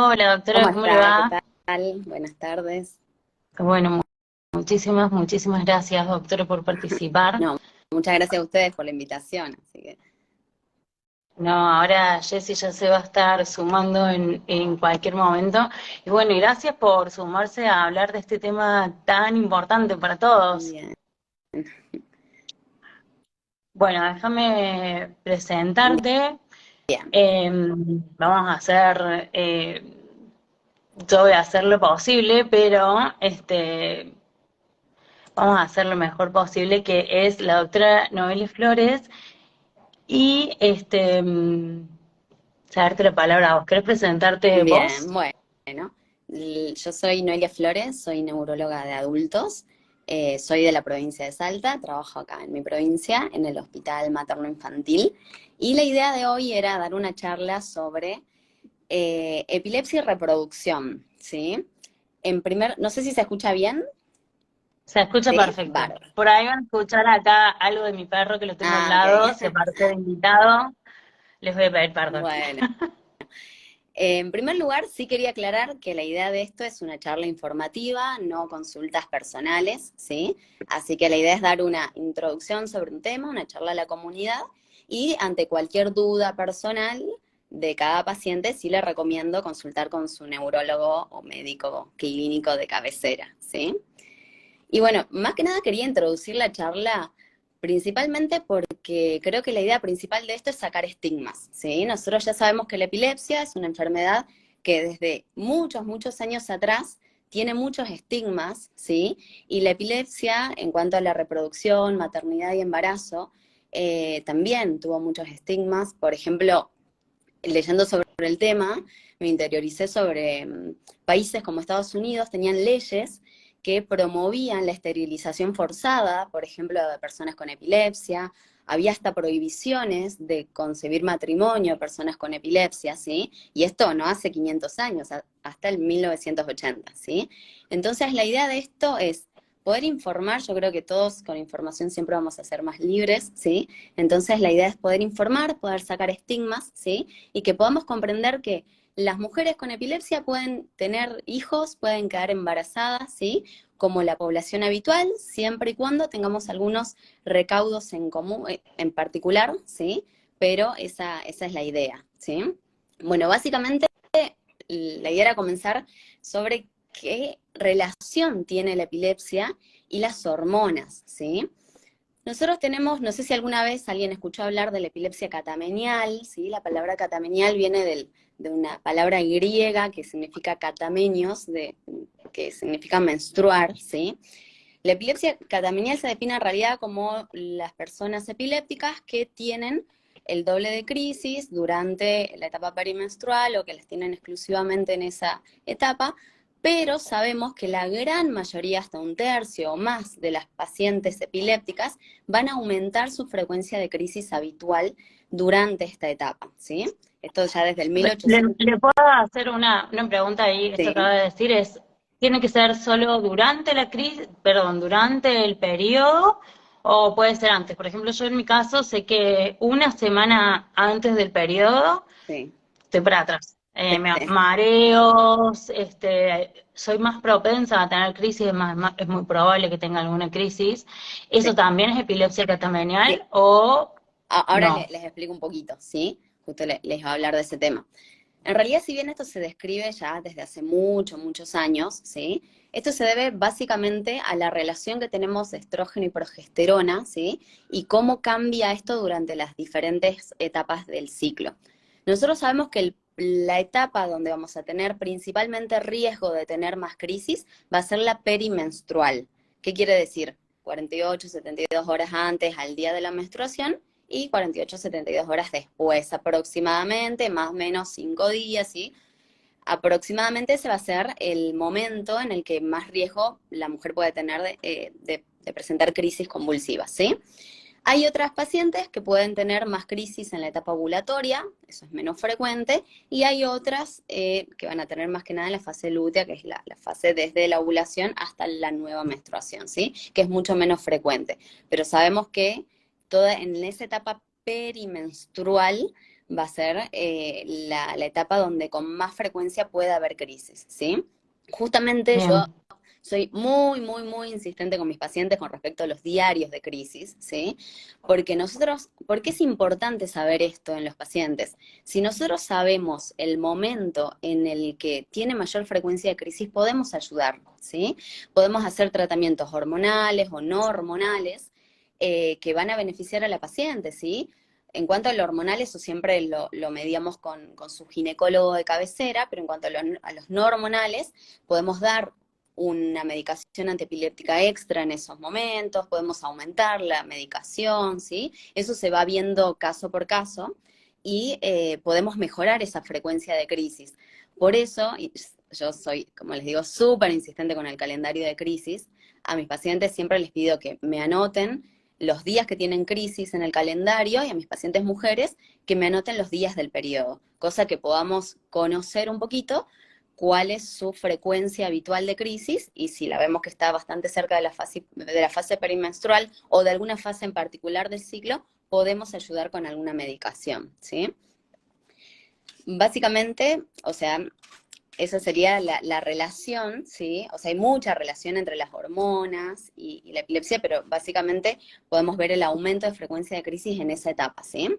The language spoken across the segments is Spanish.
Hola ¿Cómo doctora, ¿cómo le está? ¿Qué va? tal? Buenas tardes. Bueno, muchísimas gracias doctora por participar. No, muchas gracias a ustedes por la invitación. Así que, No, ahora Jessy ya se va a estar sumando en cualquier momento. Y bueno, y gracias por sumarse a hablar de este tema tan importante para todos. bien, Bueno, déjame presentarte. bien, Vamos a hacer, yo voy a hacer lo posible, pero vamos a hacer lo mejor posible, que es la doctora Noelia Flores. Y darte la palabra a vos. ¿Querés presentarte bien. vos? Bueno, yo soy Noelia Flores, soy neuróloga de adultos, soy de la provincia de Salta, trabajo acá en mi provincia, en el Hospital Materno Infantil, y la idea de hoy era dar una charla sobre epilepsia y reproducción, ¿sí? No sé si se escucha bien, Se escucha ¿sí? perfecto. Bárbaro. Por ahí van a escuchar acá algo de mi perro que lo tengo al Ah, lado, se ok. parece de invitado. Les voy a pedir perdón. Bueno. En primer lugar, sí quería aclarar que la idea de esto es una charla informativa, no consultas personales, ¿sí? Así que la idea es dar una introducción sobre un tema, una charla a la comunidad, y ante cualquier duda personal de cada paciente, sí le recomiendo consultar con su neurólogo o médico clínico de cabecera, ¿sí? Y bueno, más que nada quería introducir la charla principalmente porque creo que la idea principal de esto es sacar estigmas, ¿sí? Nosotros ya sabemos que la epilepsia es una enfermedad que desde muchos años atrás tiene muchos estigmas, ¿sí? Y la epilepsia, en cuanto a la reproducción, maternidad y embarazo, también tuvo muchos estigmas. Por ejemplo, leyendo sobre el tema, me interioricé sobre países como Estados Unidos, tenían leyes que promovían la esterilización forzada, por ejemplo, de personas con epilepsia. Había hasta prohibiciones de concebir matrimonio a personas con epilepsia, ¿sí? Y esto no hace 500 años, hasta el 1980, ¿sí? Entonces, la idea de esto es poder informar. Yo creo que todos con información siempre vamos a ser más libres, ¿sí? Entonces, la idea es poder informar, poder sacar estigmas, ¿sí? Y que podamos comprender que las mujeres con epilepsia pueden tener hijos, pueden quedar embarazadas, ¿sí? Como la población habitual, siempre y cuando tengamos algunos recaudos en común, en particular, ¿sí? Pero esa es la idea, ¿sí? Bueno, básicamente la idea era comenzar sobre qué relación tiene la epilepsia y las hormonas, ¿sí? Nosotros tenemos, no sé si alguna vez alguien escuchó hablar de la epilepsia catamenial, ¿sí? La palabra catamenial viene de una palabra griega que significa catamenios, que significa menstruar, ¿sí? La epilepsia catamenial se define en realidad como las personas epilépticas que tienen el doble de crisis durante la etapa perimenstrual o que las tienen exclusivamente en esa etapa, pero sabemos que la gran mayoría, hasta un tercio o más de las pacientes epilépticas, van a aumentar su frecuencia de crisis habitual durante esta etapa, ¿sí? Esto ya desde el ¿Le, 1800, le puedo hacer una pregunta ahí? Esto que ¿sí? acaba de decir es, ¿tiene que ser solo durante la crisis, perdón, durante el periodo o puede ser antes? Por ejemplo, yo en mi caso sé que una semana antes del periodo Sí, estoy para atrás. sí. Mareos, soy más propensa a tener crisis, es muy probable que tenga alguna crisis. Sí. ¿Eso también es epilepsia Sí. catamenial o Ahora no? les explico un poquito, ¿sí? Justo les voy a hablar de ese tema. En realidad, si bien esto se describe ya desde hace muchos años, ¿sí? Esto se debe básicamente a la relación que tenemos de estrógeno y progesterona, ¿sí? Y cómo cambia esto durante las diferentes etapas del ciclo. Nosotros sabemos que la etapa donde vamos a tener principalmente riesgo de tener más crisis va a ser la perimenstrual. ¿Qué quiere decir? 48, 72 horas antes al día de la menstruación y 48, 72 horas después aproximadamente, más o menos 5 días, ¿sí? Aproximadamente ese va a ser el momento en el que más riesgo la mujer puede tener de presentar crisis convulsivas, ¿sí? Hay otras pacientes que pueden tener más crisis en la etapa ovulatoria, eso es menos frecuente, y hay otras que van a tener más que nada en la fase lútea, que es la fase desde la ovulación hasta la nueva menstruación, ¿sí? Que es mucho menos frecuente. Pero sabemos que en esa etapa perimenstrual va a ser la etapa donde con más frecuencia puede haber crisis, ¿sí? Justamente yo Bien. soy muy, muy, muy insistente con mis pacientes con respecto a los diarios de crisis, ¿sí? ¿Por qué es importante saber esto en los pacientes? Si nosotros sabemos el momento en el que tiene mayor frecuencia de crisis, podemos ayudar, ¿sí? Podemos hacer tratamientos hormonales o no hormonales que van a beneficiar a la paciente, ¿sí? En cuanto a lo hormonal, eso siempre lo medíamos con su ginecólogo de cabecera, pero en cuanto a los no hormonales, podemos dar una medicación antiepiléptica extra en esos momentos, podemos aumentar la medicación, ¿sí? Eso se va viendo caso por caso y podemos mejorar esa frecuencia de crisis. Por eso, yo soy, como les digo, súper insistente con el calendario de crisis. A mis pacientes siempre les pido que me anoten los días que tienen crisis en el calendario y a mis pacientes mujeres que me anoten los días del periodo, cosa que podamos conocer un poquito cuál es su frecuencia habitual de crisis y si la vemos que está bastante cerca de la fase perimenstrual o de alguna fase en particular del ciclo, podemos ayudar con alguna medicación, ¿sí? Básicamente, o sea, esa sería la relación, ¿sí? O sea, hay mucha relación entre las hormonas y la epilepsia, pero básicamente podemos ver el aumento de frecuencia de crisis en esa etapa, ¿sí?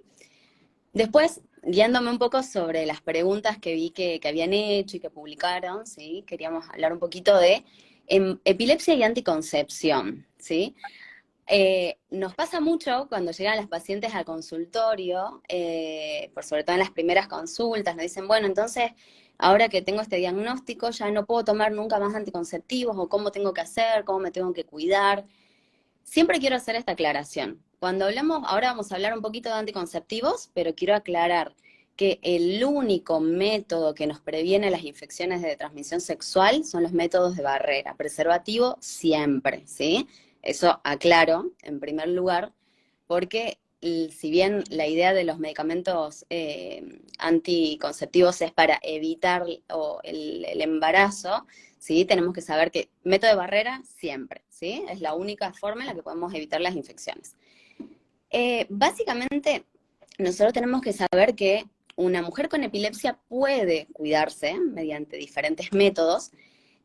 Después, guiándome un poco sobre las preguntas que vi que habían hecho y que publicaron, ¿sí? Queríamos hablar un poquito de epilepsia y anticoncepción, ¿sí? Nos pasa mucho cuando llegan las pacientes al consultorio, por sobre todo en las primeras consultas, nos dicen, bueno, entonces, ahora que tengo este diagnóstico, ya no puedo tomar nunca más anticonceptivos, o cómo tengo que hacer, cómo me tengo que cuidar. Siempre quiero hacer esta aclaración. Cuando hablamos, ahora vamos a hablar un poquito de anticonceptivos, pero quiero aclarar que el único método que nos previene las infecciones de transmisión sexual son los métodos de barrera. Preservativo siempre, ¿sí? Eso aclaro en primer lugar, porque si bien la idea de los medicamentos anticonceptivos es para evitar el embarazo, ¿sí? Tenemos que saber que método de barrera siempre, ¿sí? Es la única forma en la que podemos evitar las infecciones. Básicamente, nosotros tenemos que saber que una mujer con epilepsia puede cuidarse mediante diferentes métodos.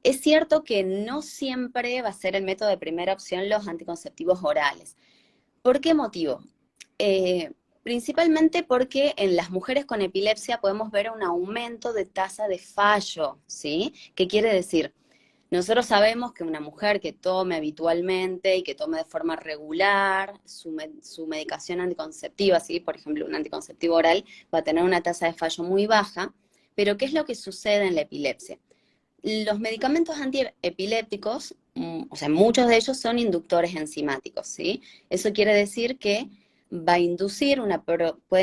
Es cierto que no siempre va a ser el método de primera opción los anticonceptivos orales. ¿Por qué motivo? Eh, Principalmente porque en las mujeres con epilepsia podemos ver un aumento de tasa de fallo, ¿sí? ¿Qué quiere decir? Nosotros sabemos que una mujer que tome habitualmente y que tome de forma regular su medicación anticonceptiva, ¿sí? Por ejemplo, un anticonceptivo oral, va a tener una tasa de fallo muy baja, pero ¿qué es lo que sucede en la epilepsia? Los medicamentos antiepilépticos, o sea, muchos de ellos son inductores enzimáticos, ¿sí? Eso quiere decir que pueden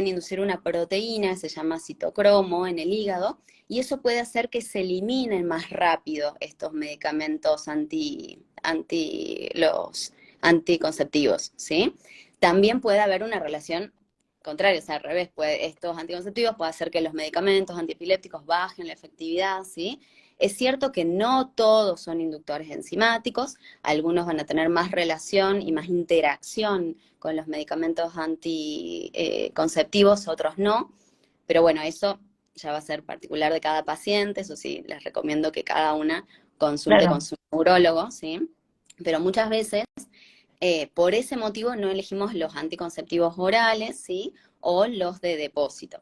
inducir una proteína, se llama citocromo, en el hígado, y eso puede hacer que se eliminen más rápido estos medicamentos los anticonceptivos, ¿sí? También puede haber una relación contraria, o sea, al revés, estos anticonceptivos pueden hacer que los medicamentos antiepilépticos bajen la efectividad, ¿sí? Es cierto que no todos son inductores enzimáticos, algunos van a tener más relación y más interacción con los medicamentos anticonceptivos, otros no, pero bueno, eso ya va a ser particular de cada paciente, eso sí, les recomiendo que cada una consulte con Claro. su neurólogo, ¿sí? Pero muchas veces, por ese motivo, no elegimos los anticonceptivos orales, ¿sí? O los de depósito.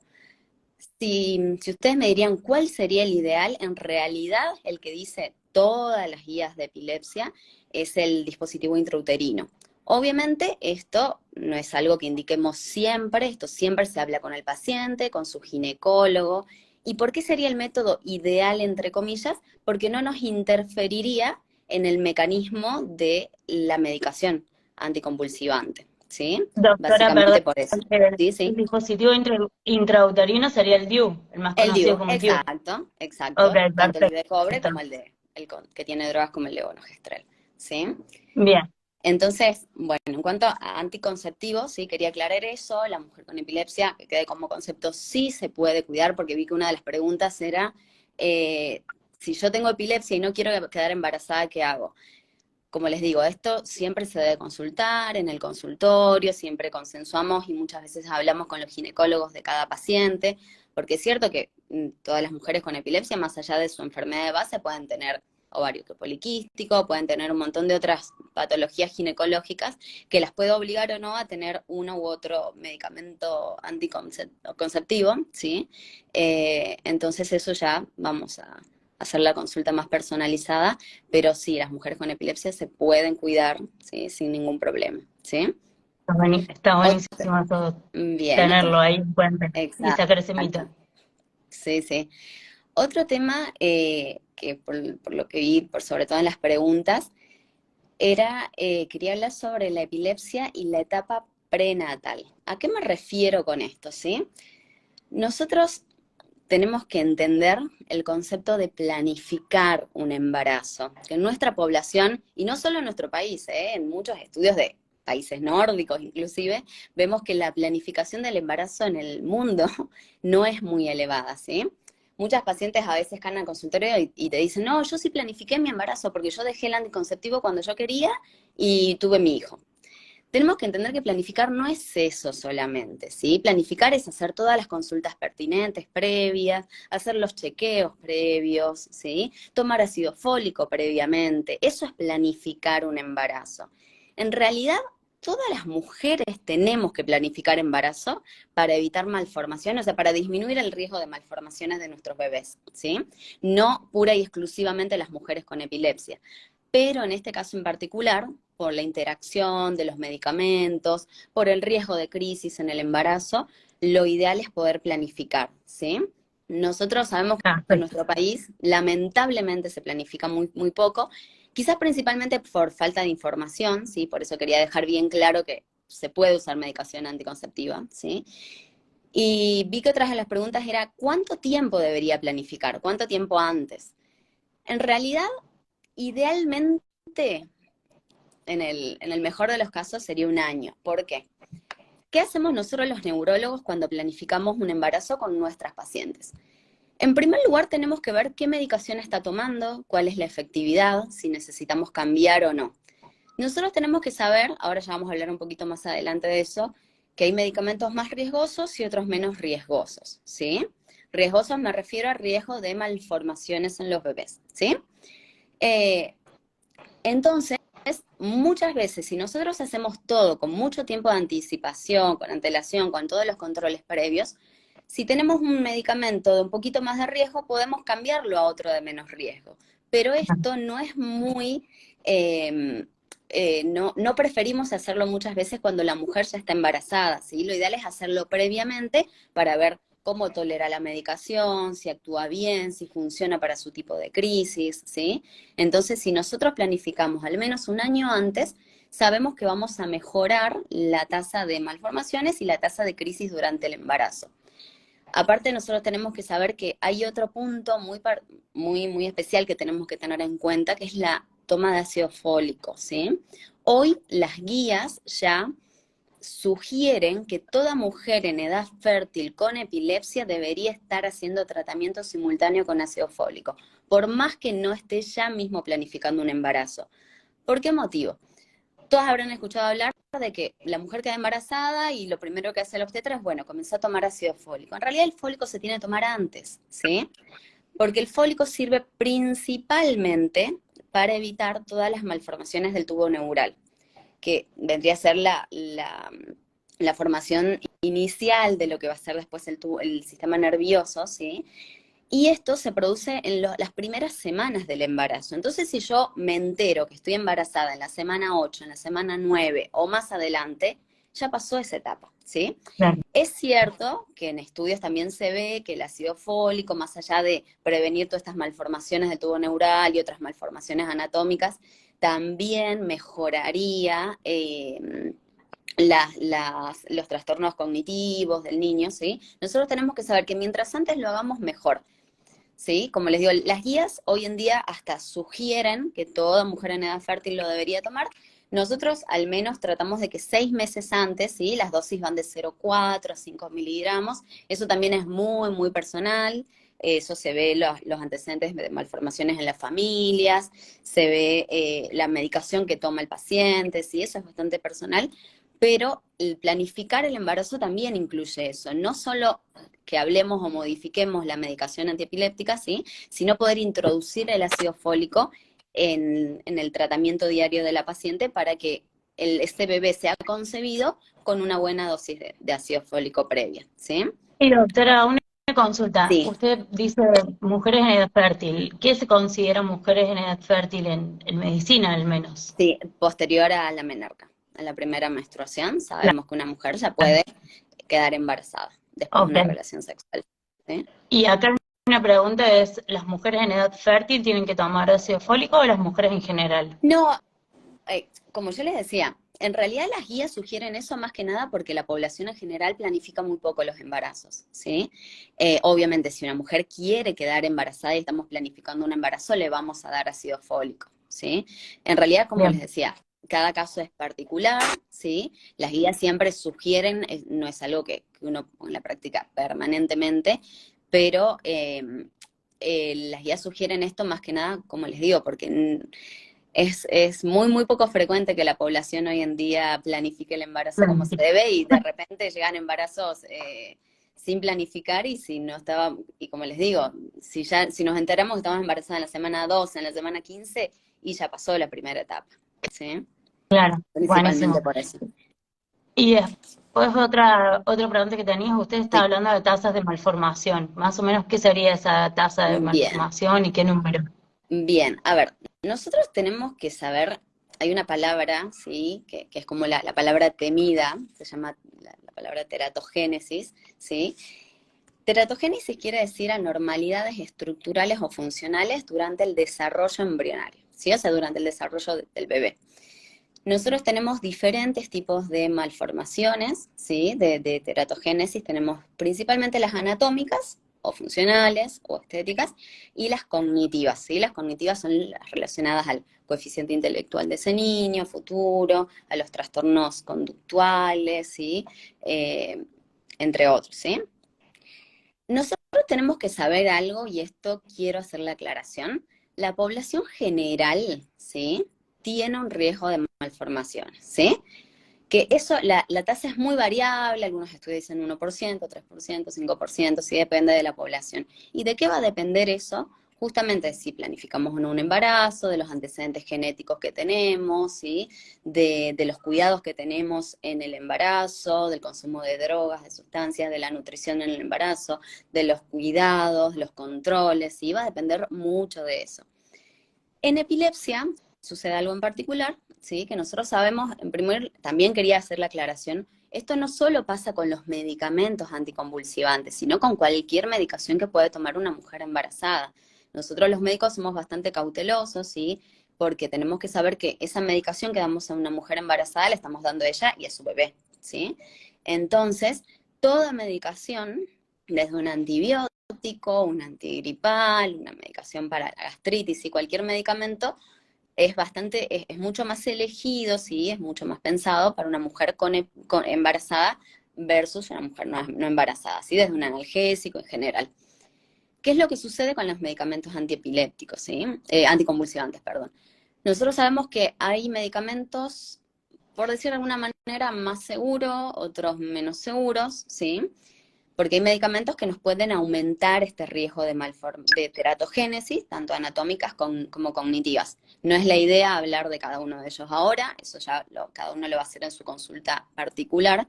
Si ustedes me dirían cuál sería el ideal, en realidad el que dice todas las guías de epilepsia es el dispositivo intrauterino. Obviamente esto no es algo que indiquemos siempre, esto siempre se habla con el paciente, con su ginecólogo. ¿Y por qué sería el método ideal, entre comillas? Porque no nos interferiría en el mecanismo de la medicación anticonvulsivante, ¿sí? Doctora, perdón, Básicamente por eso. Sí, el sí. dispositivo intrauterino sería el DIU, el más El conocido DIU, como el DIU. exacto, Ok, exacto. Tanto el de cobre perfecto. como que tiene drogas como el levonorgestrel, ¿sí? Bien, Entonces, bueno, en cuanto a anticonceptivos, sí, quería aclarar eso, la mujer con epilepsia, que quede como concepto, sí se puede cuidar, porque vi que una de las preguntas era, si yo tengo epilepsia y no quiero quedar embarazada, ¿qué hago? como les digo, esto siempre se debe consultar en el consultorio, siempre consensuamos y muchas veces hablamos con los ginecólogos de cada paciente, porque es cierto que todas las mujeres con epilepsia, más allá de su enfermedad de base, pueden tener ovario poliquístico, pueden tener un montón de otras patologías ginecológicas que las puede obligar o no a tener uno u otro medicamento anticonceptivo, ¿sí? Entonces eso ya vamos a hacer la consulta más personalizada, pero sí, las mujeres con epilepsia se pueden cuidar, ¿sí? Sin ningún problema, ¿sí? Está Ot- buenísimo eso, Bien, tenerlo ahí en cuenta y sacar ese mito. exacto. Sí, sí. Otro tema que por lo que vi, por sobre todo en las preguntas, era, quería hablar sobre la epilepsia y la etapa prenatal. ¿A qué me refiero con esto, sí? Nosotros tenemos que entender el concepto de planificar un embarazo, que en nuestra población, y no solo en nuestro país, en muchos estudios de países nórdicos inclusive, vemos que la planificación del embarazo en el mundo no es muy elevada, ¿sí? Muchas pacientes a veces caen al consultorio y te dicen, no, yo sí planifiqué mi embarazo porque yo dejé el anticonceptivo cuando yo quería y tuve mi hijo. Tenemos que entender que planificar no es eso solamente, ¿sí? Planificar es hacer todas las consultas pertinentes previas, hacer los chequeos previos, ¿sí? Tomar ácido fólico previamente. Eso es planificar un embarazo. En realidad, todas las mujeres tenemos que planificar embarazo para evitar malformaciones, o sea, para disminuir el riesgo de malformaciones de nuestros bebés, ¿sí? No pura y exclusivamente las mujeres con epilepsia. Pero en este caso en particular, por la interacción de los medicamentos, por el riesgo de crisis en el embarazo, lo ideal es poder planificar, ¿sí? Nosotros sabemos Ah, que en nuestro país lamentablemente se planifica muy, muy poco, quizás principalmente por falta de información, ¿sí? Por eso quería dejar bien claro que se puede usar medicación anticonceptiva, ¿sí? Y vi que otras de las preguntas era, ¿cuánto tiempo debería planificar? ¿Cuánto tiempo antes? En realidad, idealmente, en el mejor de los casos sería un año. ¿Por qué? ¿Qué hacemos nosotros los neurólogos cuando planificamos un embarazo con nuestras pacientes? En primer lugar, tenemos que ver qué medicación está tomando, cuál es la efectividad, si necesitamos cambiar o no. Nosotros tenemos que saber, ahora ya vamos a hablar un poquito más adelante de eso, que hay medicamentos más riesgosos y otros menos riesgosos, ¿sí? Riesgosos me refiero a riesgo de malformaciones en los bebés, ¿sí? Eh, entonces, muchas veces, si nosotros hacemos todo con mucho tiempo de anticipación, con antelación, con todos los controles previos, si tenemos un medicamento de un poquito más de riesgo, podemos cambiarlo a otro de menos riesgo. Pero esto no es muy, no preferimos hacerlo muchas veces cuando la mujer ya está embarazada, ¿sí? Lo ideal es hacerlo previamente para ver cómo tolera la medicación, si actúa bien, si funciona para su tipo de crisis, ¿sí? Entonces, si nosotros planificamos al menos un año antes, sabemos que vamos a mejorar la tasa de malformaciones y la tasa de crisis durante el embarazo. Aparte, nosotros tenemos que saber que hay otro punto muy especial que tenemos que tener en cuenta, que es la toma de ácido fólico, ¿sí? Hoy las guías ya sugieren que toda mujer en edad fértil con epilepsia debería estar haciendo tratamiento simultáneo con ácido fólico, por más que no esté ya mismo planificando un embarazo. ¿Por qué motivo? Todas habrán escuchado hablar de que la mujer queda embarazada y lo primero que hace el obstetra es, bueno, comenzó a tomar ácido fólico. En realidad el fólico se tiene que tomar antes, ¿sí? Porque el fólico sirve principalmente para evitar todas las malformaciones del tubo neural, que vendría a ser la formación inicial de lo que va a ser después el sistema nervioso, ¿sí? Y esto se produce en las primeras semanas del embarazo. Entonces, si yo me entero que estoy embarazada en la semana 8, en la semana 9 o más adelante, ya pasó esa etapa, ¿sí? claro. Es cierto que en estudios también se ve que el ácido fólico, más allá de prevenir todas estas malformaciones del tubo neural y otras malformaciones anatómicas, también mejoraría los trastornos cognitivos del niño, ¿sí? Nosotros tenemos que saber que mientras antes lo hagamos mejor, ¿sí? Como les digo, las guías hoy en día hasta sugieren que toda mujer en edad fértil lo debería tomar. Nosotros al menos tratamos de que 6 meses antes, ¿sí? Las dosis van de 0,4 a 5 miligramos. Eso también es muy, muy personal. Eso se ve los antecedentes de malformaciones en las familias, se ve la medicación que toma el paciente, sí, eso es bastante personal, pero el planificar el embarazo también incluye eso, no solo que hablemos o modifiquemos la medicación antiepiléptica, ¿sí? Sino poder introducir el ácido fólico en el tratamiento diario de la paciente para que este bebé sea concebido con una buena dosis de ácido fólico previa, ¿sí? Y doctora, una consulta. Sí, Usted dice mujeres en edad fértil. ¿Qué se considera mujeres en edad fértil en medicina, al menos? sí, posterior a la menarca, a la primera menstruación, Claro. sabemos que una mujer ya puede quedar embarazada después de Ok. una relación sexual, ¿sí? Y acá una pregunta es, ¿las mujeres en edad fértil tienen que tomar ácido fólico o las mujeres en general? No, como yo les decía, en realidad las guías sugieren eso más que nada porque la población en general planifica muy poco los embarazos, ¿sí? Obviamente, si una mujer quiere quedar embarazada y estamos planificando un embarazo, le vamos a dar ácido fólico, ¿sí? En realidad, como les Bien. decía, cada caso es particular, ¿sí? Las guías siempre sugieren, no es algo que uno en la práctica permanentemente, pero las guías sugieren esto más que nada, como les digo, porque es muy, muy poco frecuente que la población hoy en día planifique el embarazo como se Bien. debe y de repente llegan embarazos sin planificar y si no estaba, y como les digo, si nos enteramos que estamos embarazadas en la semana 12, en la semana 15 y ya pasó la primera etapa, ¿sí? Claro, Principalmente buenísimo. por eso. Y después otra pregunta que tenías, usted está Sí, hablando de tasas de malformación. Más o menos, ¿qué sería esa tasa de bien. malformación y qué número? Bien, a ver, nosotros tenemos que saber, hay una palabra, ¿sí? Que es como la palabra temida, se llama la palabra teratogénesis, ¿sí? Teratogénesis quiere decir anormalidades estructurales o funcionales durante el desarrollo embrionario, ¿sí? O sea, durante el desarrollo del bebé. Nosotros tenemos diferentes tipos de malformaciones, ¿sí? De teratogénesis. Tenemos principalmente las anatómicas, o funcionales, o estéticas, y las cognitivas, ¿sí? Las cognitivas son las relacionadas al coeficiente intelectual de ese niño, futuro, a los trastornos conductuales, ¿sí? Entre otros, ¿sí? Nosotros tenemos que saber algo, y esto quiero hacer la aclaración. La población general, ¿sí? Tiene un riesgo de malformaciones, ¿sí? Que eso, la tasa es muy variable, algunos estudios dicen 1%, 3%, 5%, sí depende de la población. ¿Y de qué va a depender eso? Justamente si planificamos o no un embarazo, de los antecedentes genéticos que tenemos, ¿sí? De los cuidados que tenemos en el embarazo, del consumo de drogas, de sustancias, de la nutrición en el embarazo, de los cuidados, los controles, ¿sí? Va a depender mucho de eso. En epilepsia sucede algo en particular, ¿sí? Que nosotros sabemos, en primer, también quería hacer la aclaración, esto no solo pasa con los medicamentos anticonvulsivantes, sino con cualquier medicación que puede tomar una mujer embarazada. Nosotros los médicos somos bastante cautelosos, ¿sí? Porque tenemos que saber que esa medicación que damos a una mujer embarazada la estamos dando a ella y a su bebé, ¿sí? Entonces, toda medicación, desde un antibiótico, un antigripal, una medicación para la gastritis y cualquier medicamento, es mucho más elegido, sí, es mucho más pensado para una mujer embarazada versus una mujer no embarazada, ¿sí? Desde un analgésico en general. ¿Qué es lo que sucede con los medicamentos antiepilépticos, sí? Anticonvulsivantes, perdón. Nosotros sabemos que hay medicamentos, por decir de alguna manera, más seguros, otros menos seguros, ¿sí? Porque hay medicamentos que nos pueden aumentar este riesgo de teratogénesis, tanto anatómicas como cognitivas. No es la idea hablar de cada uno de ellos ahora, eso ya cada uno lo va a hacer en su consulta particular.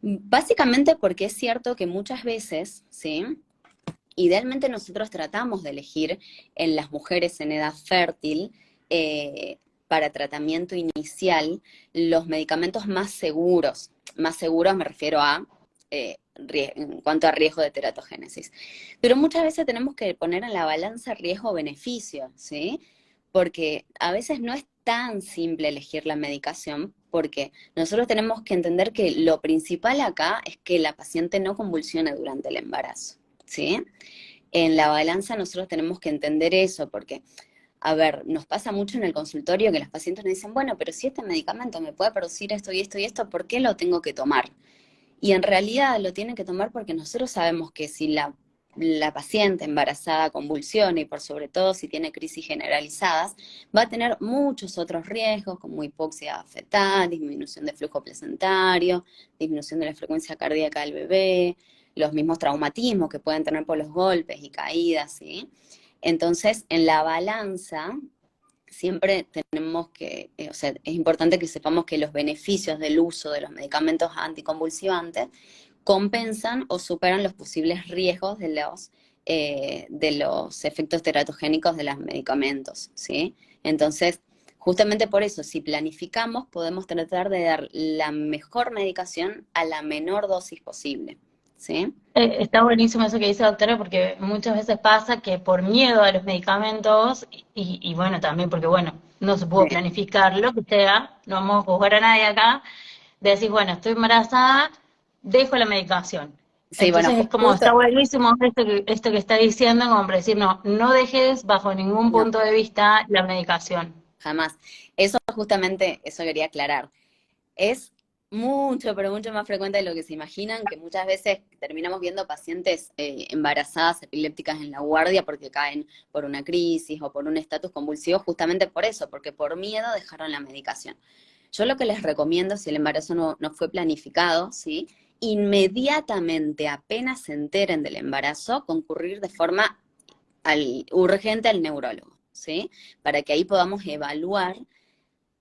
Básicamente porque es cierto que muchas veces, ¿sí? Idealmente nosotros tratamos de elegir en las mujeres en edad fértil, para tratamiento inicial, los medicamentos más seguros. Más seguros me refiero a en cuanto a riesgo de teratogénesis. Pero muchas veces tenemos que poner en la balanza riesgo-beneficio, ¿sí? Porque a veces no es tan simple elegir la medicación, porque nosotros tenemos que entender que lo principal acá es que la paciente no convulsione durante el embarazo, ¿sí? En la balanza nosotros tenemos que entender eso, porque, a ver, nos pasa mucho en el consultorio que los pacientes nos dicen, bueno, pero si este medicamento me puede producir esto y esto y esto, ¿por qué lo tengo que tomar? Y en realidad lo tienen que tomar porque nosotros sabemos que si la paciente embarazada convulsione y por sobre todo si tiene crisis generalizadas, va a tener muchos otros riesgos como hipoxia fetal, disminución de flujo placentario, disminución de la frecuencia cardíaca del bebé, los mismos traumatismos que pueden tener por los golpes y caídas, ¿sí? Entonces, en la balanza, siempre tenemos que, o sea, es importante que sepamos que los beneficios del uso de los medicamentos anticonvulsivantes compensan o superan los posibles riesgos de los efectos teratogénicos de los medicamentos, ¿sí? Entonces, justamente por eso, si planificamos, podemos tratar de dar la mejor medicación a la menor dosis posible, ¿sí? Está buenísimo eso que dice doctora, porque muchas veces pasa que por miedo a los medicamentos, y bueno, también porque bueno, no se pudo Sí, planificar lo que sea, no vamos a juzgar a nadie acá, decís, bueno, estoy embarazada, dejo la medicación. sí, bueno, Entonces es como, justo, está buenísimo esto que está diciendo, como para decir, no, no dejes bajo ningún no, punto de vista la medicación. jamás. Eso justamente, eso quería aclarar. Es mucho, pero mucho más frecuente de lo que se imaginan, que muchas veces terminamos viendo pacientes embarazadas epilépticas en la guardia porque caen por una crisis o por un estatus convulsivo, justamente por eso, porque por miedo dejaron la medicación. Yo lo que les recomiendo, si el embarazo no fue planificado, ¿sí? Inmediatamente, apenas se enteren del embarazo, concurrir de forma urgente al neurólogo, ¿sí? Para que ahí podamos evaluar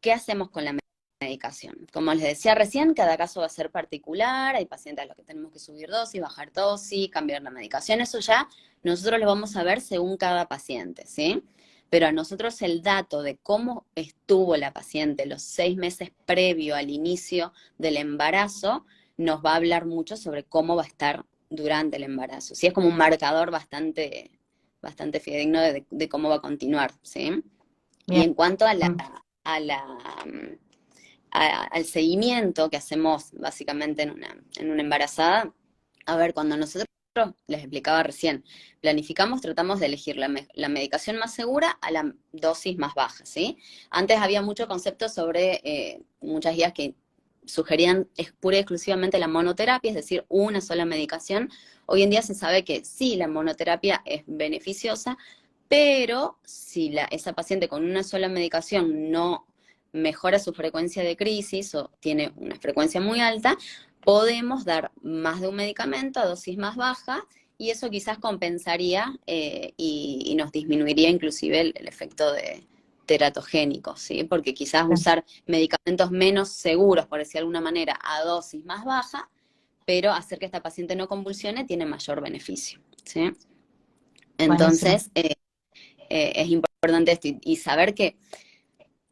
qué hacemos con la medicación. Como les decía recién, cada caso va a ser particular, hay pacientes a los que tenemos que subir dosis, bajar dosis, cambiar la medicación, eso ya nosotros lo vamos a ver según cada paciente, ¿sí? Pero a nosotros el dato de cómo estuvo la paciente los 6 meses previo al inicio del embarazo nos va a hablar mucho sobre cómo va a estar durante el embarazo. Sí, es como un marcador bastante fidedigno de cómo va a continuar, ¿sí? Y Bien. en cuanto a la, al seguimiento que hacemos básicamente en una embarazada, a ver, cuando nosotros, les explicaba recién, planificamos, tratamos de elegir la medicación más segura a la dosis más baja, ¿sí? Antes había mucho concepto sobre muchas guías que sugerían pura y exclusivamente la monoterapia, es decir, una sola medicación. Hoy en día se sabe que sí, la monoterapia es beneficiosa, pero si esa paciente con una sola medicación no mejora su frecuencia de crisis o tiene una frecuencia muy alta, podemos dar más de un medicamento a dosis más baja y eso quizás compensaría y nos disminuiría inclusive el efecto teratogénico, ¿sí? Porque quizás usar medicamentos menos seguros, por decir de alguna manera, a dosis más baja, pero hacer que esta paciente no convulsione tiene mayor beneficio, ¿sí? Buenísimo. Entonces, es importante esto y saber que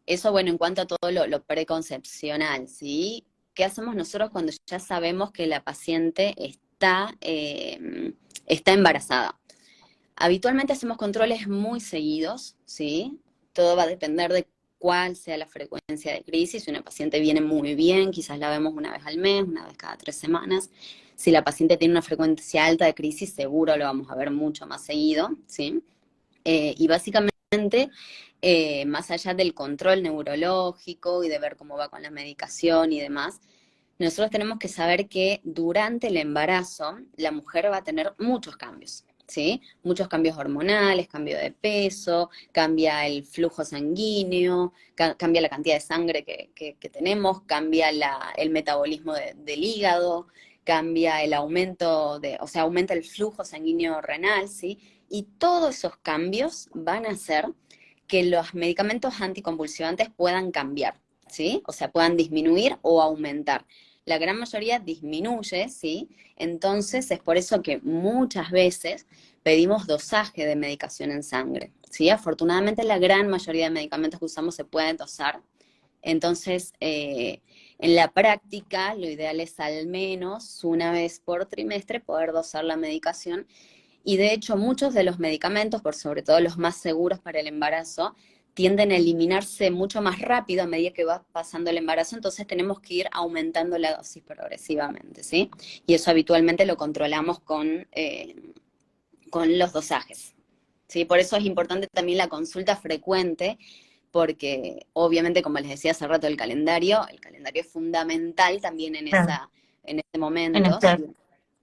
eso, bueno, en cuanto a todo lo preconcepcional, ¿sí? ¿Qué hacemos nosotros cuando ya sabemos que la paciente está embarazada? Habitualmente hacemos controles muy seguidos, ¿sí? Todo va a depender de cuál sea la frecuencia de crisis. Si una paciente viene muy bien, quizás la vemos una vez al mes, una vez cada 3 semanas. Si la paciente tiene una frecuencia alta de crisis, seguro lo vamos a ver mucho más seguido, ¿sí? Y básicamente, más allá del control neurológico y de ver cómo va con la medicación y demás, nosotros tenemos que saber que durante el embarazo la mujer va a tener muchos cambios, ¿sí? Muchos cambios hormonales, cambio de peso, cambia el flujo sanguíneo, cambia la cantidad de sangre que tenemos, cambia el metabolismo del hígado, cambia el aumento o sea, aumenta el flujo sanguíneo renal, ¿sí? Y todos esos cambios van a hacer que los medicamentos anticonvulsivantes puedan cambiar, ¿sí? O sea, puedan disminuir o aumentar. La gran mayoría disminuye, ¿sí? Entonces es por eso que muchas veces pedimos dosaje de medicación en sangre, ¿sí? Afortunadamente la gran mayoría de medicamentos que usamos se pueden dosar. Entonces, en la práctica, lo ideal es al menos una vez por trimestre poder dosar la medicación y de hecho muchos de los medicamentos, por sobre todo los más seguros para el embarazo, tienden a eliminarse mucho más rápido a medida que va pasando el embarazo, entonces tenemos que ir aumentando la dosis progresivamente, ¿sí? Y eso habitualmente lo controlamos con los dosajes, ¿sí? Por eso es importante también la consulta frecuente, porque obviamente, como les decía hace rato, el calendario es fundamental también en Claro. ese En momento, este, ¿sí?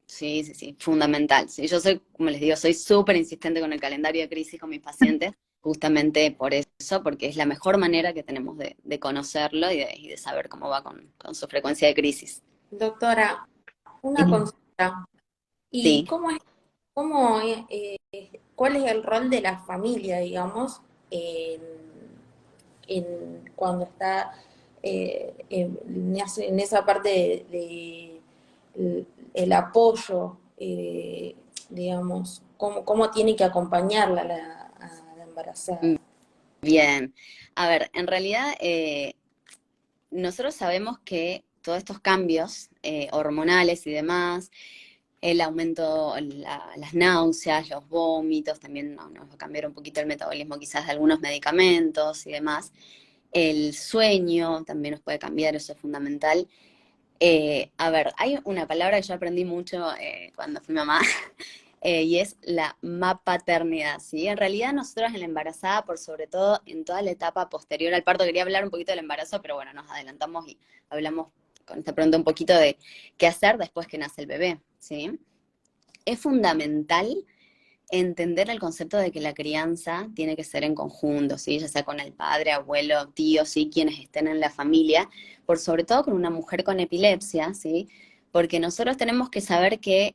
Sí, sí, sí, fundamental. Sí, yo soy, como les digo, soy súper insistente con el calendario de crisis con mis pacientes, justamente por eso, porque es la mejor manera que tenemos de conocerlo y de saber cómo va con su frecuencia de crisis. Doctora, una Sí. consulta. ¿Y Sí. cuál es el rol de la familia, digamos, cuando está en esa parte el apoyo, digamos, cómo tiene que acompañarla a la embarazada? Bien. A ver, en realidad nosotros sabemos que todos estos cambios hormonales y demás, el aumento, las náuseas, los vómitos, también nos va a cambiar un poquito el metabolismo quizás de algunos medicamentos y demás. El sueño también nos puede cambiar, eso es fundamental. A ver, hay una palabra que yo aprendí mucho cuando fui mamá, y es la mapaternidad, ¿sí? En realidad nosotros en la embarazada, por sobre todo en toda la etapa posterior al parto, quería hablar un poquito del embarazo, pero bueno, nos adelantamos y hablamos con esta pregunta un poquito de qué hacer después que nace el bebé, ¿sí? Es fundamental entender el concepto de que la crianza tiene que ser en conjunto, ¿sí? Ya sea con el padre, abuelo, tío, ¿sí? Quienes estén en la familia, por sobre todo con una mujer con epilepsia, ¿sí? Porque nosotros tenemos que saber que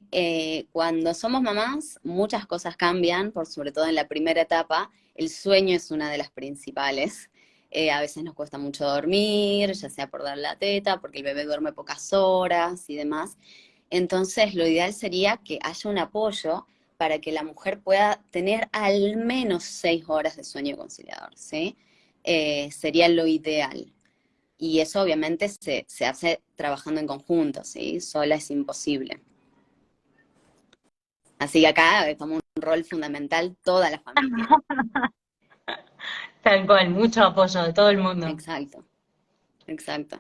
cuando somos mamás, muchas cosas cambian, por sobre todo en la primera etapa. El sueño es una de las principales. A veces nos cuesta mucho dormir, ya sea por dar la teta, porque el bebé duerme pocas horas y demás. Entonces, lo ideal sería que haya un apoyo para que la mujer pueda tener al menos 6 horas de sueño conciliador, ¿sí? Sería lo ideal. Y eso obviamente se hace trabajando en conjunto, ¿sí? Sola es imposible. Así que acá toma un rol fundamental toda la familia. Tal cual, mucho apoyo de todo el mundo. Exacto, exacto.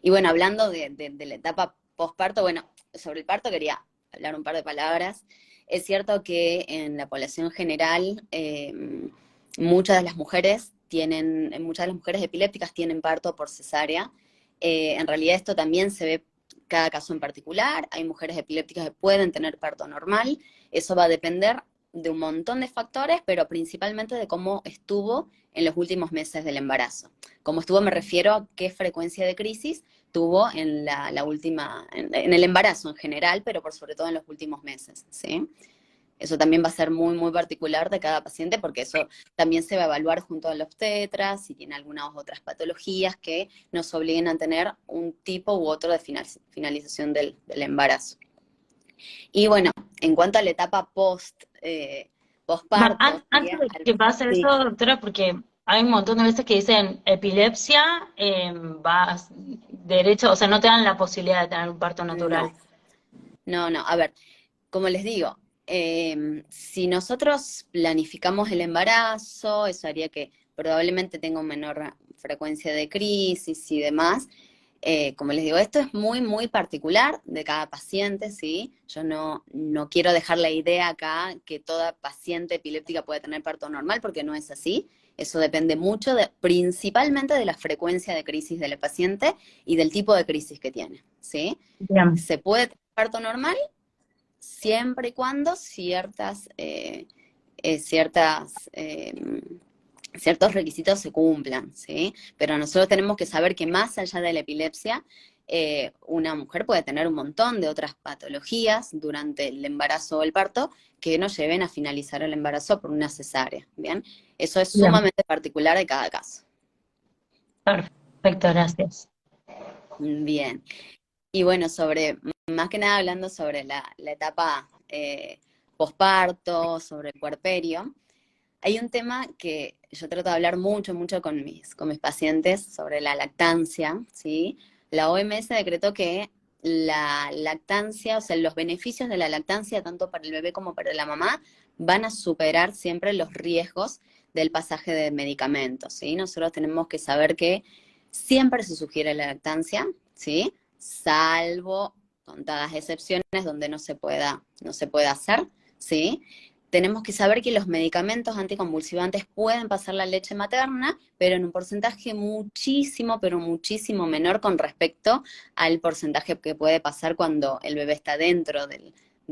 Y bueno, hablando de la etapa postparto, bueno, sobre el parto quería hablar un par de palabras. Es cierto que en la población general muchas de las mujeres epilépticas tienen parto por cesárea. En realidad esto también se ve cada caso en particular. Hay mujeres epilépticas que pueden tener parto normal. Eso va a depender de un montón de factores, pero principalmente de cómo estuvo en los últimos meses del embarazo. Como estuvo me refiero a qué frecuencia de crisis tuvo en la última, en el embarazo en general, pero por sobre todo en los últimos meses, ¿sí? Eso también va a ser muy, muy particular de cada paciente porque eso también se va a evaluar junto a los tetras, si tiene algunas otras patologías que nos obliguen a tener un tipo u otro de finalización del embarazo. Y bueno, en cuanto a la etapa postparto, Antes sería de que pase eso, sí, doctora, porque hay un montón de veces que dicen epilepsia, vas derecho, o sea, no te dan la posibilidad de tener un parto natural. no, no, a ver, como les digo, si nosotros planificamos el embarazo, eso haría que probablemente tenga una menor frecuencia de crisis y demás. Como les digo, esto es muy, muy particular de cada paciente, ¿sí? Yo no quiero dejar la idea acá que toda paciente epiléptica puede tener parto normal, porque no es así. Eso depende mucho, principalmente de la frecuencia de crisis del paciente y del tipo de crisis que tiene, ¿sí? Bien, Se puede tener parto normal siempre y cuando ciertas, ciertos requisitos se cumplan, ¿sí? Pero nosotros tenemos que saber que más allá de la epilepsia, una mujer puede tener un montón de otras patologías durante el embarazo o el parto que nos lleven a finalizar el embarazo por una cesárea, ¿bien? Eso es bien, sumamente particular de cada caso. perfecto, gracias. Bien. Y bueno, más que nada hablando sobre la etapa posparto, sobre el puerperio, hay un tema que yo trato de hablar mucho, mucho con mis pacientes sobre la lactancia, ¿sí? La OMS decretó que la lactancia, o sea, los beneficios de la lactancia, tanto para el bebé como para la mamá, van a superar siempre los riesgos del pasaje de medicamentos, ¿sí? Nosotros tenemos que saber que siempre se sugiere la lactancia, ¿sí? Salvo contadas excepciones donde no se pueda hacer, ¿sí? Tenemos que saber que los medicamentos anticonvulsivantes pueden pasar la leche materna, pero en un porcentaje muchísimo, pero muchísimo menor con respecto al porcentaje que puede pasar cuando el bebé está dentro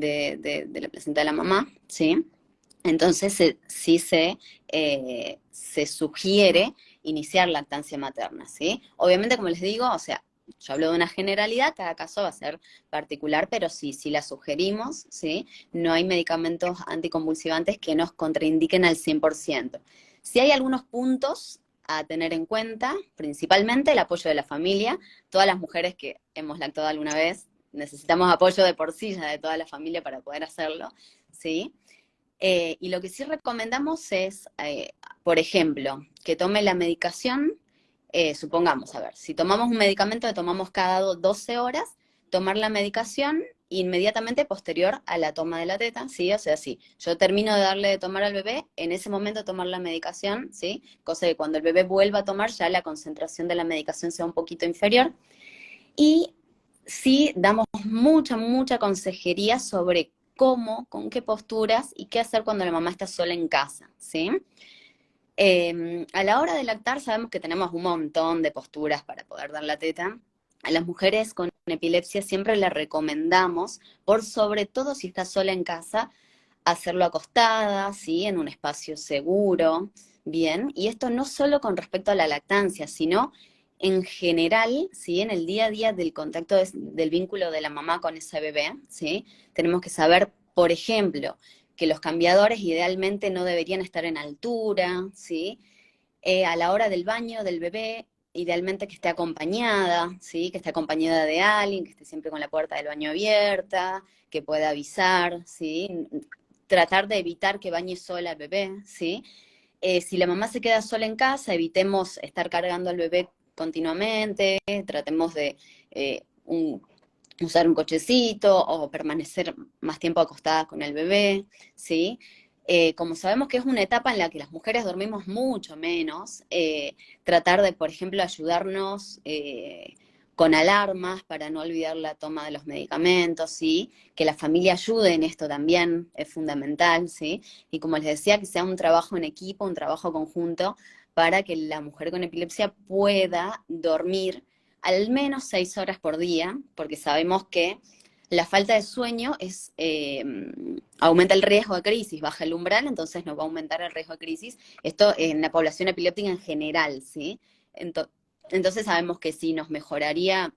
de la placenta de la mamá, ¿sí? Entonces se sugiere iniciar lactancia materna, ¿sí? Obviamente, como les digo, o sea, yo hablo de una generalidad, cada caso va a ser particular, pero sí la sugerimos, ¿sí? No hay medicamentos anticonvulsivantes que nos contraindiquen al 100%. Sí hay algunos puntos a tener en cuenta, principalmente el apoyo de la familia. Todas las mujeres que hemos lactado alguna vez necesitamos apoyo de por sí ya de toda la familia para poder hacerlo, ¿sí? Y lo que sí recomendamos es, por ejemplo, que tome la medicación, supongamos, a ver, si tomamos un medicamento que tomamos cada 12 horas, tomar la medicación inmediatamente posterior a la toma de la teta, ¿sí? O sea, sí, yo termino de darle de tomar al bebé, en ese momento tomar la medicación, ¿sí? Cosa que cuando el bebé vuelva a tomar ya la concentración de la medicación sea un poquito inferior. Y sí damos mucha consejería sobre cómo, con qué posturas y qué hacer cuando la mamá está sola en casa, ¿sí? A la hora de lactar sabemos que tenemos un montón de posturas para poder dar la teta. A las mujeres con epilepsia siempre les recomendamos, por sobre todo si está sola en casa, hacerlo acostada, ¿sí? En un espacio seguro, bien. Y esto no solo con respecto a la lactancia, sino en general, ¿sí? En el día a día del contacto del vínculo de la mamá con ese bebé, ¿sí? Tenemos que saber, por ejemplo, que los cambiadores idealmente no deberían estar en altura, ¿sí? A la hora del baño del bebé, idealmente que esté acompañada, ¿sí? Que esté acompañada de alguien, que esté siempre con la puerta del baño abierta, que pueda avisar, ¿sí? Tratar de evitar que bañe sola al bebé, ¿sí? Si la mamá se queda sola en casa, evitemos estar cargando al bebé continuamente, tratemos de usar un cochecito o permanecer más tiempo acostadas con el bebé, ¿sí? Como sabemos que es una etapa en la que las mujeres dormimos mucho menos, tratar de, por ejemplo, ayudarnos con alarmas para no olvidar la toma de los medicamentos, ¿sí? Que la familia ayude en esto también es fundamental, ¿sí? Y como les decía, que sea un trabajo en equipo, un trabajo conjunto, para que la mujer con epilepsia pueda dormir al menos 6 horas por día, porque sabemos que la falta de sueño aumenta el riesgo de crisis, baja el umbral, entonces nos va a aumentar el riesgo de crisis. Esto en la población epiléptica en general, ¿sí? Entonces sabemos que si nos mejoraría,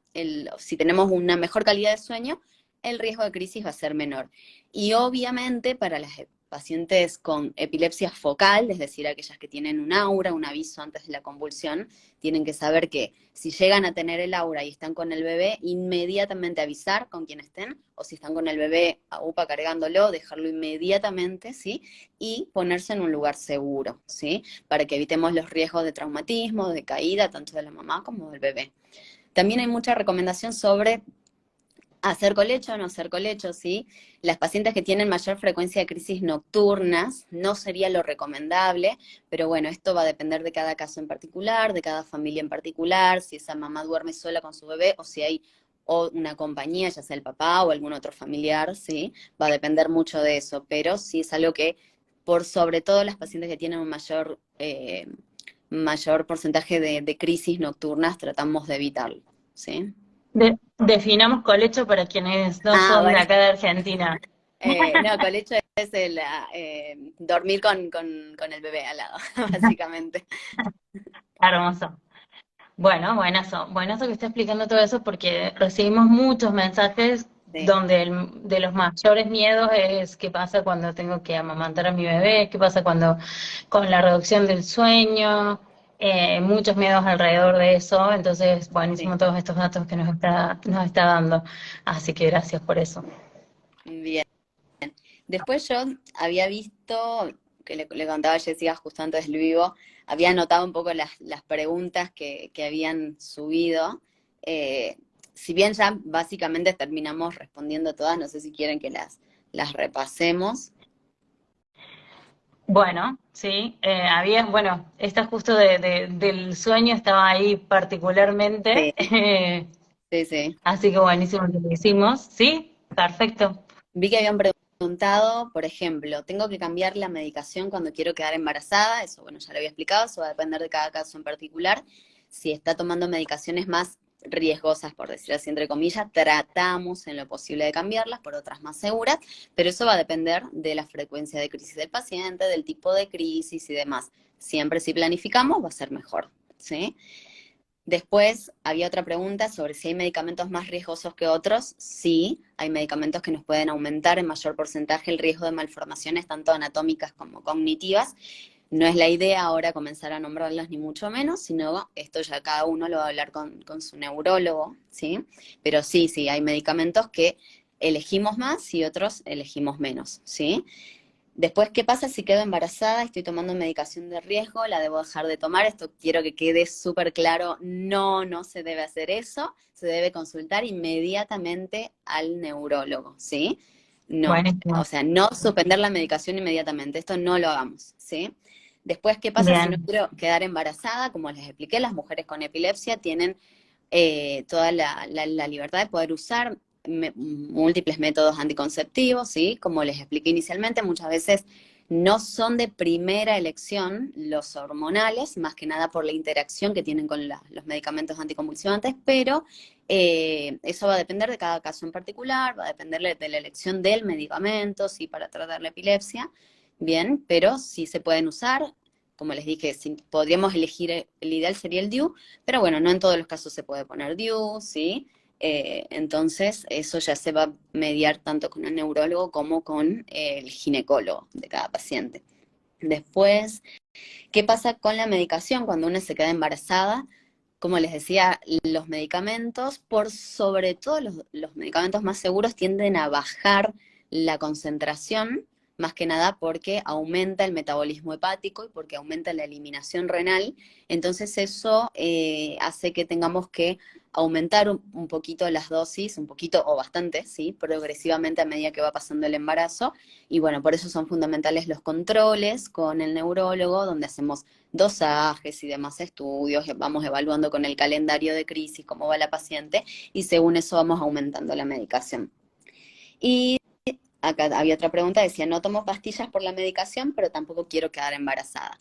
si tenemos una mejor calidad de sueño, el riesgo de crisis va a ser menor. Y obviamente para las pacientes con epilepsia focal, es decir, aquellas que tienen un aura, un aviso antes de la convulsión, tienen que saber que si llegan a tener el aura y están con el bebé, inmediatamente avisar con quien estén, o si están con el bebé a UPA cargándolo, dejarlo inmediatamente, ¿sí? Y ponerse en un lugar seguro, ¿sí? Para que evitemos los riesgos de traumatismo, de caída, tanto de la mamá como del bebé. También hay mucha recomendación sobre hacer colecho o no hacer colecho, ¿sí? Las pacientes que tienen mayor frecuencia de crisis nocturnas no sería lo recomendable, pero bueno, esto va a depender de cada caso en particular, de cada familia en particular, si esa mamá duerme sola con su bebé o si hay una compañía, ya sea el papá o algún otro familiar, ¿sí? Va a depender mucho de eso, pero sí es algo que, por sobre todo las pacientes que tienen un mayor porcentaje de crisis nocturnas, tratamos de evitarlo, ¿sí? Definamos colecho para quienes no Ah, son de bueno. acá de Argentina. No, colecho es dormir con el bebé al lado, básicamente. Hermoso. Bueno, buenazo. Buenazo que esté explicando todo eso porque recibimos muchos mensajes Sí, donde de los mayores miedos es qué pasa cuando tengo que amamantar a mi bebé, qué pasa cuando con la reducción del sueño, muchos miedos alrededor de eso. Entonces, sí, buenísimo todos estos datos que nos está dando. Así que gracias por eso. bien. Después yo había visto, que le contaba a Jessica justo antes del vivo, había anotado un poco las preguntas que habían subido. Eh, si bien ya básicamente terminamos respondiendo todas, no sé si quieren que las repasemos. Bueno, sí, bueno, esta justo del sueño estaba ahí particularmente, Sí, sí, sí. así que buenísimo que lo hicimos, ¿sí? Perfecto. Vi que habían preguntado, por ejemplo, ¿tengo que cambiar la medicación cuando quiero quedar embarazada? Eso, bueno, ya lo había explicado, eso va a depender de cada caso en particular. Si está tomando medicaciones más riesgosas, por decir así, entre comillas, tratamos en lo posible de cambiarlas por otras más seguras, pero eso va a depender de la frecuencia de crisis del paciente, del tipo de crisis y demás. Siempre si planificamos va a ser mejor, ¿sí? Después había otra pregunta sobre si hay medicamentos más riesgosos que otros. Sí, hay medicamentos que nos pueden aumentar en mayor porcentaje el riesgo de malformaciones, tanto anatómicas como cognitivas. No es la idea ahora comenzar a nombrarlas ni mucho menos, sino esto ya cada uno lo va a hablar con su neurólogo, ¿sí? Pero sí, hay medicamentos que elegimos más y otros elegimos menos, ¿sí? Después, ¿qué pasa si quedo embarazada? Estoy tomando medicación de riesgo, la debo dejar de tomar. Esto quiero que quede súper claro. No se debe hacer eso. Se debe consultar inmediatamente al neurólogo, ¿sí? No, o Buenísimo. sea, no suspender la medicación inmediatamente. Esto no lo hagamos, ¿sí? Después, ¿qué pasa si no Bien, quiero quedar embarazada? Como les expliqué, las mujeres con epilepsia tienen toda la libertad de poder usar múltiples métodos anticonceptivos, ¿sí? Como les expliqué inicialmente, muchas veces no son de primera elección los hormonales, más que nada por la interacción que tienen con los medicamentos anticonvulsivantes, pero eso va a depender de cada caso en particular, va a depender de la elección del medicamento, ¿sí? Para tratar la epilepsia, bien, pero sí se pueden usar. Como les dije, podríamos elegir, el ideal sería el DIU, pero bueno, no en todos los casos se puede poner DIU, ¿sí? Entonces, eso ya se va a mediar tanto con el neurólogo como con el ginecólogo de cada paciente. Después, ¿qué pasa con la medicación cuando una se queda embarazada? Como les decía, los medicamentos, por sobre todo los medicamentos más seguros, tienden a bajar la concentración, más que nada porque aumenta el metabolismo hepático y porque aumenta la eliminación renal. Entonces eso hace que tengamos que aumentar un poquito las dosis, un poquito o bastante, ¿sí? Progresivamente a medida que va pasando el embarazo. Y bueno, por eso son fundamentales los controles con el neurólogo, donde hacemos dosajes y demás estudios, vamos evaluando con el calendario de crisis cómo va la paciente y según eso vamos aumentando la medicación. Y acá había otra pregunta, decía, no tomo pastillas por la medicación, pero tampoco quiero quedar embarazada.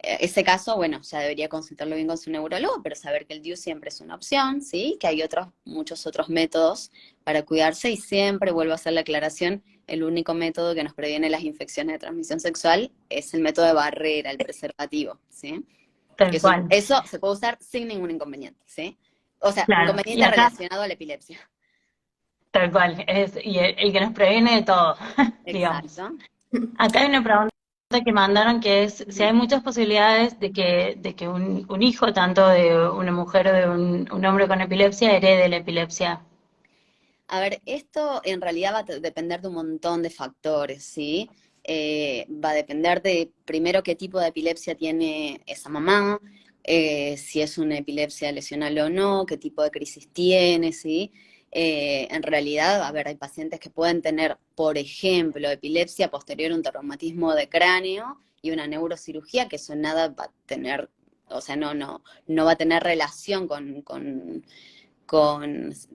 Ese caso, bueno, ya debería consultarlo bien con su neurólogo, pero saber que el DIU siempre es una opción, ¿sí? Que hay muchos otros métodos para cuidarse y siempre vuelvo a hacer la aclaración, el único método que nos previene las infecciones de transmisión sexual es el método de barrera, el preservativo, ¿sí? Que tal cual. eso se puede usar sin ningún inconveniente, ¿sí? O sea, Claro. Y inconveniente acá, relacionado a la epilepsia. tal cual, y el que nos previene de todo, digamos. Exacto. Acá hay una pregunta que mandaron que es si hay muchas posibilidades de que un hijo, tanto de una mujer o de un hombre con epilepsia, herede la epilepsia. A ver, esto en realidad va a depender de un montón de factores, ¿sí? Va a depender de, primero, qué tipo de epilepsia tiene esa mamá, si es una epilepsia lesional o no, qué tipo de crisis tiene, ¿sí? En realidad, a ver, hay pacientes que pueden tener, por ejemplo, epilepsia posterior a un traumatismo de cráneo y una neurocirugía, que eso nada va a tener, o sea, no va a tener relación con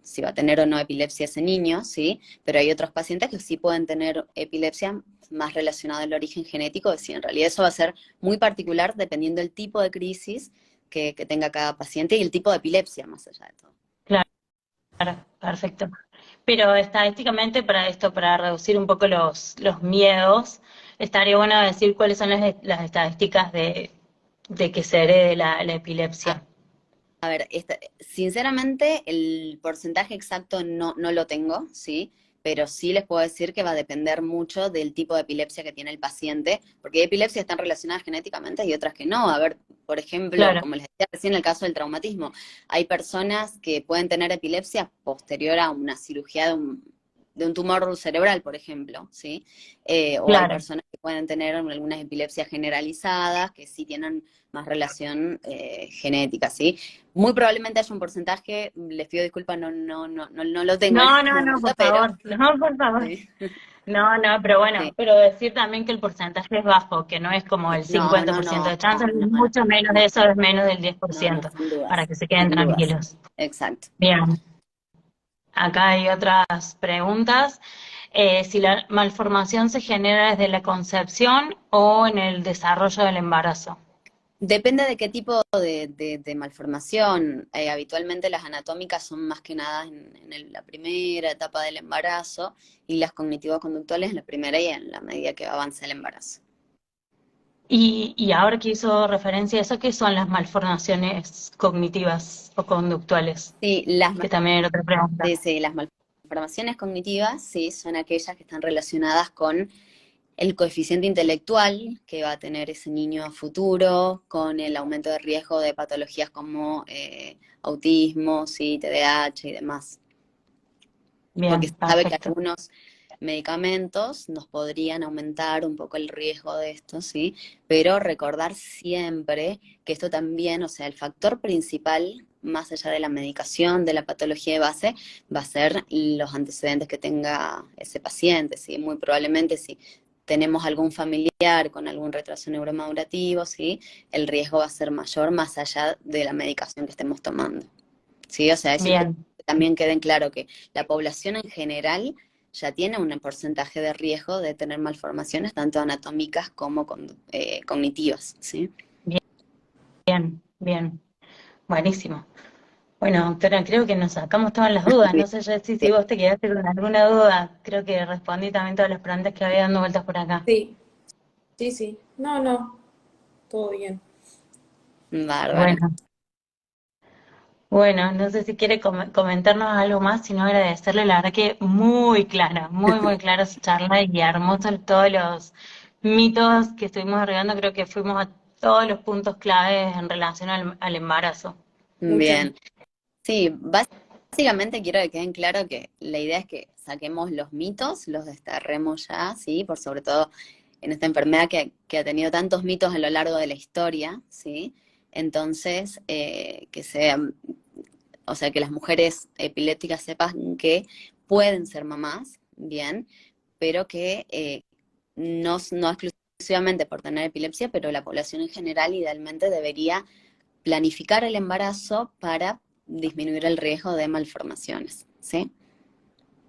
si va a tener o no epilepsia ese niño, ¿sí? Pero hay otros pacientes que sí pueden tener epilepsia más relacionada al origen genético, es decir, en realidad eso va a ser muy particular dependiendo del tipo de crisis que tenga cada paciente y el tipo de epilepsia, más allá de todo. Claro, perfecto. Pero estadísticamente para esto, para reducir un poco los miedos, estaría bueno decir cuáles son las estadísticas de que se herede la A, epilepsia. a ver, sinceramente el porcentaje exacto no lo tengo, ¿sí? Pero sí les puedo decir que va a depender mucho del tipo de epilepsia que tiene el paciente, porque hay epilepsias que están relacionadas genéticamente y otras que no. A ver, por ejemplo, Claro, como les decía recién, el caso del traumatismo, hay personas que pueden tener epilepsia posterior a una cirugía de un tumor cerebral, por ejemplo, ¿sí? O hay claro. personas que pueden tener algunas epilepsias generalizadas que sí tienen más relación genética, ¿sí? Muy probablemente haya un porcentaje, les pido disculpas, no lo tengo en No, este no, no, momento, por pero favor, no, por favor. sí, No, no, pero bueno, sí. pero decir también que el porcentaje es bajo, que no es como el No, 50% de chance, es mucho menos de no, eso, es menos del diez por ciento, sin para dudas, que se queden sin dudas. tranquilos. Exacto. Bien, acá hay otras preguntas. Si la malformación se genera desde la concepción o en el desarrollo del embarazo. Depende de qué tipo de malformación. Habitualmente las anatómicas son más que nada la primera etapa del embarazo y las cognitivo-conductuales en la primera y en la medida que avanza el embarazo. Y ahora que hizo referencia a eso, ¿qué son las malformaciones cognitivas o conductuales? Sí, Que también era otra pregunta. sí, las malformaciones cognitivas, sí, son aquellas que están relacionadas con el coeficiente intelectual que va a tener ese niño a futuro, con el aumento de riesgo de patologías como autismo, sí, TDAH y demás. Porque Bien, se sabe que perfecto. algunos medicamentos nos podrían aumentar un poco el riesgo de esto, ¿sí? Pero recordar siempre que esto también, o sea, el factor principal, más allá de la medicación, de la patología de base, va a ser los antecedentes que tenga ese paciente, ¿sí? Muy probablemente si tenemos algún familiar con algún retraso neuromadurativo, ¿sí? El riesgo va a ser mayor más allá de la medicación que estemos tomando. Sí, o sea, eso es Bien, que también quede en claro que la población en general ya tiene un porcentaje de riesgo de tener malformaciones tanto anatómicas como cognitivas, ¿sí? bien, bien. Buenísimo. Bueno, doctora, creo que nos sacamos todas las dudas. Bien. No sé, Jessy, si vos te quedaste con alguna duda. Creo que respondí también todas las preguntas que había dando vueltas por acá. Sí, sí, sí. No, no, todo bien. Bárbaro. Bueno, bueno, no sé si quiere comentarnos algo más, sino agradecerle, la verdad que muy, muy clara su charla y hermoso todos los mitos que estuvimos agregando. Creo que fuimos a todos los puntos claves en relación al embarazo. Muchas. Bien. Sí, básicamente quiero que queden claro que la idea es que saquemos los mitos, los desterremos ya, ¿sí? Por sobre todo en esta enfermedad que ha tenido tantos mitos a lo largo de la historia, ¿sí? Entonces, que sean, o sea, que las mujeres epilépticas sepan que pueden ser mamás, bien, pero que no exclusivamente por tener epilepsia, pero la población en general idealmente debería planificar el embarazo para disminuir el riesgo de malformaciones, ¿sí?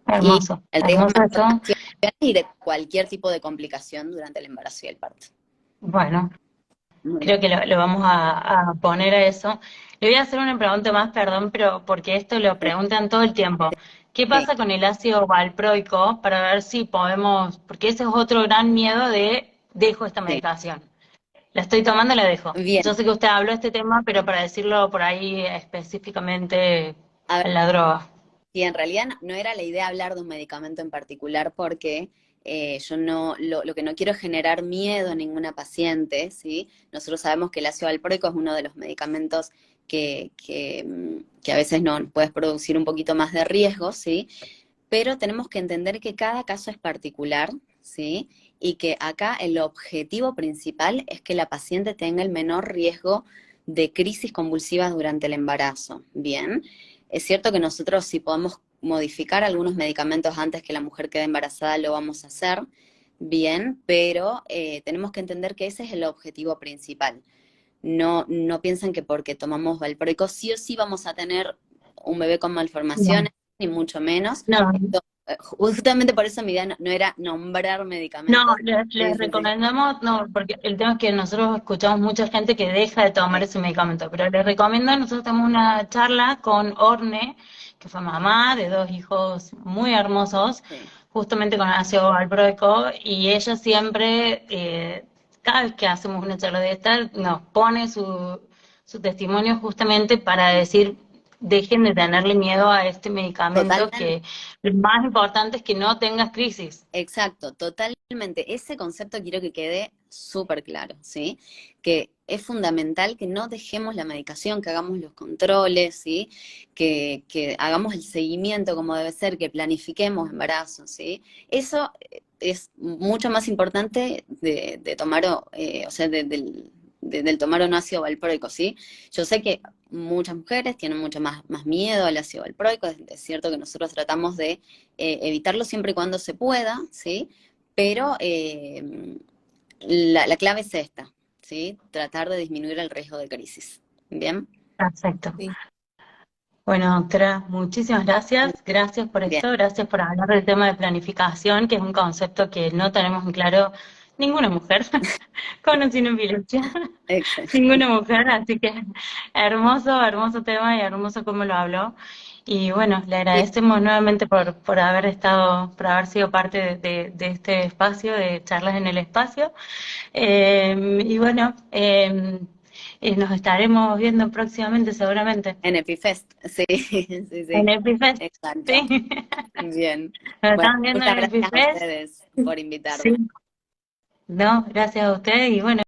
Y Hermoso, el riesgo de hermoso eso. malformaciones y de cualquier tipo de complicación durante el embarazo y el parto. Bueno. Muy bien. Creo que lo vamos a poner a eso. Le voy a hacer una pregunta más, perdón, pero porque esto lo preguntan todo el tiempo. ¿Qué Sí, pasa con el ácido valproico para ver si podemos, porque ese es otro gran miedo de dejo esta sí. medicación? La estoy tomando, la dejo. Bien, Yo sé que usted habló de este tema, pero para decirlo por ahí específicamente a ver, en la droga. y en realidad no era la idea hablar de un medicamento en particular porque yo no, lo que no quiero es generar miedo a ninguna paciente, ¿sí? Nosotros sabemos que el ácido valproico es uno de los medicamentos que a veces no puedes producir un poquito más de riesgo, ¿sí? Pero tenemos que entender que cada caso es particular, ¿sí? Y que acá el objetivo principal es que la paciente tenga el menor riesgo de crisis convulsivas durante el embarazo, ¿bien? Es cierto que nosotros si podemos modificar algunos medicamentos antes que la mujer quede embarazada, lo vamos a hacer, bien, pero tenemos que entender que ese es el objetivo principal. No piensen que porque tomamos valproico sí o sí vamos a tener un bebé con No, malformaciones, ni mucho menos. no, Justamente por eso mi idea no era nombrar no, medicamentos. Sí, les sí, sí. recomendamos, no, porque el tema es que nosotros escuchamos mucha gente que deja de tomar Sí, ese medicamento, pero les recomiendo, nosotros tenemos una charla con Orne, que fue mamá de dos hijos muy hermosos, sí. justamente con ácido valproico, y ella siempre, cada vez que hacemos una charla de esta, nos pone su testimonio justamente para decir, dejen de tenerle miedo a este medicamento, Totalmente. que lo más importante es que no tengas crisis. Exacto, totalmente. Ese concepto quiero que quede súper claro, ¿sí? Que es fundamental que no dejemos la medicación, que hagamos los controles, ¿sí? Que hagamos el seguimiento como debe ser, que planifiquemos embarazos, ¿sí? Eso es mucho más importante de tomar, o sea, del tomar un ácido valproico, ¿sí? Yo sé que muchas mujeres tienen mucho más miedo al ácido valproico, es cierto que nosotros tratamos de evitarlo siempre y cuando se pueda, ¿sí? Pero la clave es esta, ¿sí? Tratar de disminuir el riesgo de crisis. ¿Bien? Perfecto. Sí. Bueno, doctora, muchísimas gracias. Gracias por Bien. esto, gracias por hablar del tema de planificación, que es un concepto que no tenemos en claro ninguna mujer con o sin epilepsia. Exacto. Ninguna mujer, así que hermoso, hermoso tema y hermoso cómo lo habló. Y bueno, le Sí, agradecemos nuevamente por haber estado, por haber sido parte de este espacio, de charlas en el espacio. Y bueno, nos estaremos viendo próximamente seguramente en Epifest, sí, sí, en sí, Epifest. exacto. Sí, Bien. nos Bueno, estamos viendo muchas en gracias a Epifest. ustedes por Sí, invitarme. no, gracias a ustedes y bueno.